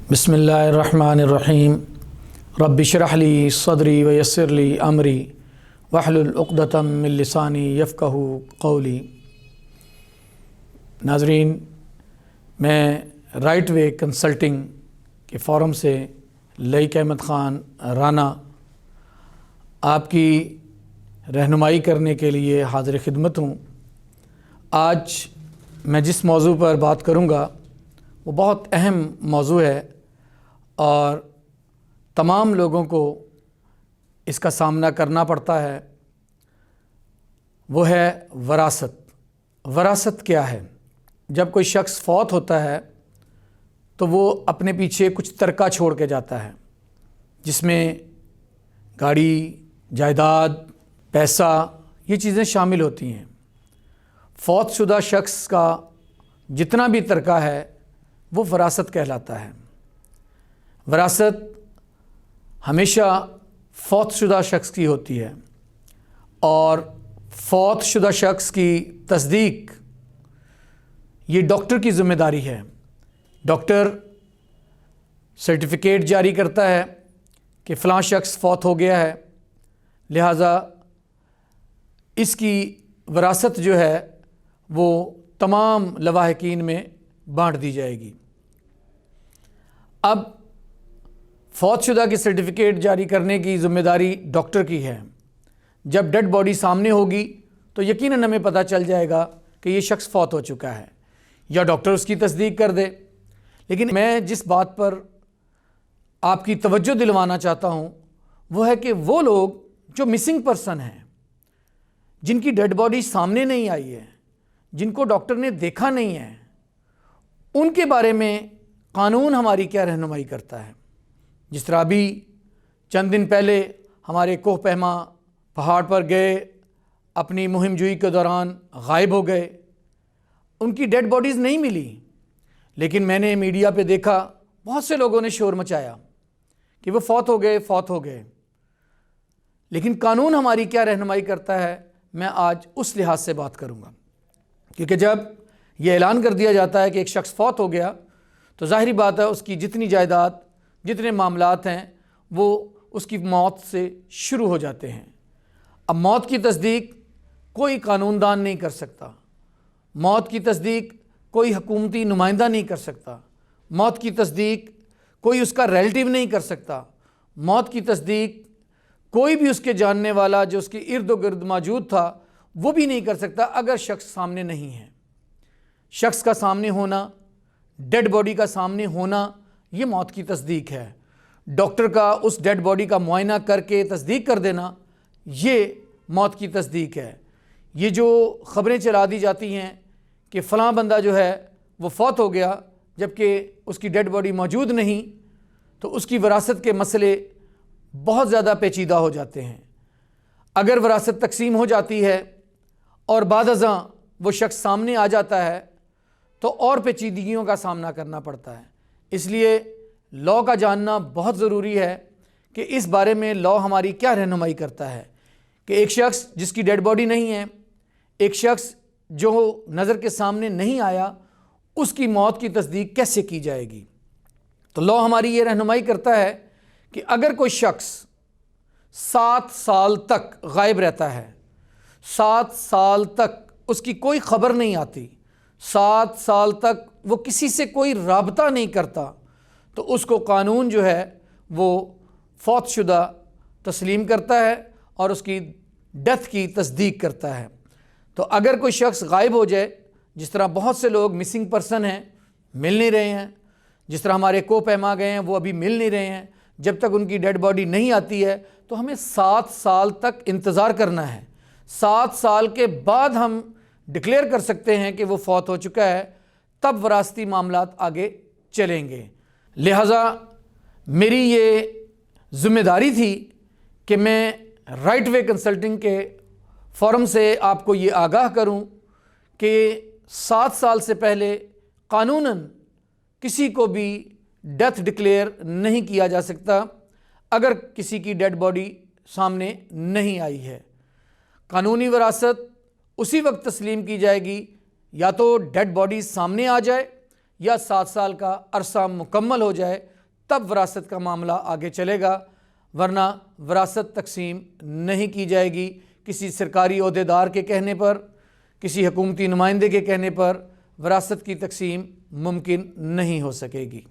بسم اللہ الرحمن الرحیم رب اشرح لی صدری ویسر لی امری واحلل عقدۃ من لسانی یفقہوا قولی۔ ناظرین، میں رائٹ وے کنسلٹنگ کے فورم سے لئیک احمد خان رانا آپ کی رہنمائی کرنے کے لیے حاضر خدمت ہوں۔ آج میں جس موضوع پر بات کروں گا وہ بہت اہم موضوع ہے اور تمام لوگوں کو اس کا سامنا کرنا پڑتا ہے، وہ ہے وراثت۔ وراثت کیا ہے؟ جب کوئی شخص فوت ہوتا ہے تو وہ اپنے پیچھے کچھ ترکہ چھوڑ کے جاتا ہے، جس میں گاڑی، جائیداد، پیسہ، یہ چیزیں شامل ہوتی ہیں۔ فوت شدہ شخص کا جتنا بھی ترکہ ہے وہ وراثت کہلاتا ہے۔ وراثت ہمیشہ فوت شدہ شخص کی ہوتی ہے، اور فوت شدہ شخص کی تصدیق یہ ڈاکٹر کی ذمہ داری ہے۔ ڈاکٹر سرٹیفکیٹ جاری کرتا ہے کہ فلاں شخص فوت ہو گیا ہے، لہٰذا اس کی وراثت جو ہے وہ تمام لواحقین میں بانٹ دی جائے گی۔ اب فوت شدہ کی سرٹیفکیٹ جاری کرنے کی ذمہ داری ڈاکٹر کی ہے۔ جب ڈیڈ باڈی سامنے ہوگی تو یقیناً ہمیں پتہ چل جائے گا کہ یہ شخص فوت ہو چکا ہے، یا ڈاکٹر اس کی تصدیق کر دے۔ لیکن میں جس بات پر آپ کی توجہ دلوانا چاہتا ہوں وہ ہے کہ وہ لوگ جو مسنگ پرسن ہیں، جن کی ڈیڈ باڈی سامنے نہیں آئی ہے، جن کو ڈاکٹر نے دیکھا نہیں ہے، ان کے بارے میں قانون ہماری کیا رہنمائی کرتا ہے۔ جس طرح ابھی چند دن پہلے ہمارے کوہ پیما پہاڑ پر گئے، اپنی مہم جوئی کے دوران غائب ہو گئے، ان کی ڈیڈ باڈیز نہیں ملی، لیکن میں نے میڈیا پہ دیکھا بہت سے لوگوں نے شور مچایا کہ وہ فوت ہو گئے۔ لیکن قانون ہماری کیا رہنمائی کرتا ہے، میں آج اس لحاظ سے بات کروں گا، کیونکہ جب یہ اعلان کر دیا جاتا ہے کہ ایک شخص فوت ہو گیا تو ظاہری بات ہے اس کی جتنی جائیداد، جتنے معاملات ہیں، وہ اس کی موت سے شروع ہو جاتے ہیں۔ اب موت کی تصدیق کوئی قانون دان نہیں کر سکتا، موت کی تصدیق کوئی حکومتی نمائندہ نہیں کر سکتا، موت کی تصدیق کوئی اس کا ریلیٹیو نہیں کر سکتا، موت کی تصدیق کوئی بھی اس کے جاننے والا جو اس کے ارد و گرد موجود تھا وہ بھی نہیں کر سکتا اگر شخص سامنے نہیں ہے۔ شخص کا سامنے ہونا، ڈیڈ باڈی کا سامنے ہونا، یہ موت کی تصدیق ہے۔ ڈاکٹر کا اس ڈیڈ باڈی کا معائنہ کر کے تصدیق کر دینا، یہ موت کی تصدیق ہے۔ یہ جو خبریں چلا دی جاتی ہیں کہ فلاں بندہ جو ہے وہ فوت ہو گیا جبکہ اس کی ڈیڈ باڈی موجود نہیں، تو اس کی وراثت کے مسئلے بہت زیادہ پیچیدہ ہو جاتے ہیں۔ اگر وراثت تقسیم ہو جاتی ہے اور بعد ازاں وہ شخص سامنے آ جاتا ہے تو اور پیچیدگیوں کا سامنا کرنا پڑتا ہے۔ اس لیے لاء کا جاننا بہت ضروری ہے کہ اس بارے میں لاء ہماری کیا رہنمائی کرتا ہے کہ ایک شخص جس کی ڈیڈ باڈی نہیں ہے، ایک شخص جو نظر کے سامنے نہیں آیا، اس کی موت کی تصدیق کیسے کی جائے گی۔ تو لاء ہماری یہ رہنمائی کرتا ہے کہ اگر کوئی شخص 7 سال تک غائب رہتا ہے، 7 سال تک اس کی کوئی خبر نہیں آتی، 7 سال تک وہ کسی سے کوئی رابطہ نہیں کرتا، تو اس کو قانون جو ہے وہ فوت شدہ تسلیم کرتا ہے اور اس کی ڈیتھ کی تصدیق کرتا ہے۔ تو اگر کوئی شخص غائب ہو جائے، جس طرح بہت سے لوگ مسنگ پرسن ہیں، مل نہیں رہے ہیں، جس طرح ہمارے کوہ پیما گئے ہیں وہ ابھی مل نہیں رہے ہیں، جب تک ان کی ڈیڈ باڈی نہیں آتی ہے تو ہمیں 7 سال تک انتظار کرنا ہے۔ 7 سال کے بعد ہم ڈکلیئر کر سکتے ہیں کہ وہ فوت ہو چکا ہے، تب وراثتی معاملات آگے چلیں گے۔ لہٰذا میری یہ ذمہ داری تھی کہ میں رائٹ وے کنسلٹنگ کے فورم سے آپ کو یہ آگاہ کروں کہ 7 سال سے پہلے قانوناً کسی کو بھی ڈیتھ ڈکلیئر نہیں کیا جا سکتا اگر کسی کی ڈیڈ باڈی سامنے نہیں آئی ہے۔ قانونی وراثت اسی وقت تسلیم کی جائے گی یا تو ڈیڈ باڈی سامنے آ جائے یا 7 سال کا عرصہ مکمل ہو جائے تب وراثت کا معاملہ آگے چلے گا، ورنہ وراثت تقسیم نہیں کی جائے گی کسی سرکاری عہدیدار کے کہنے پر، کسی حکومتی نمائندے کے کہنے پر وراثت کی تقسیم ممکن نہیں ہو سکے گی۔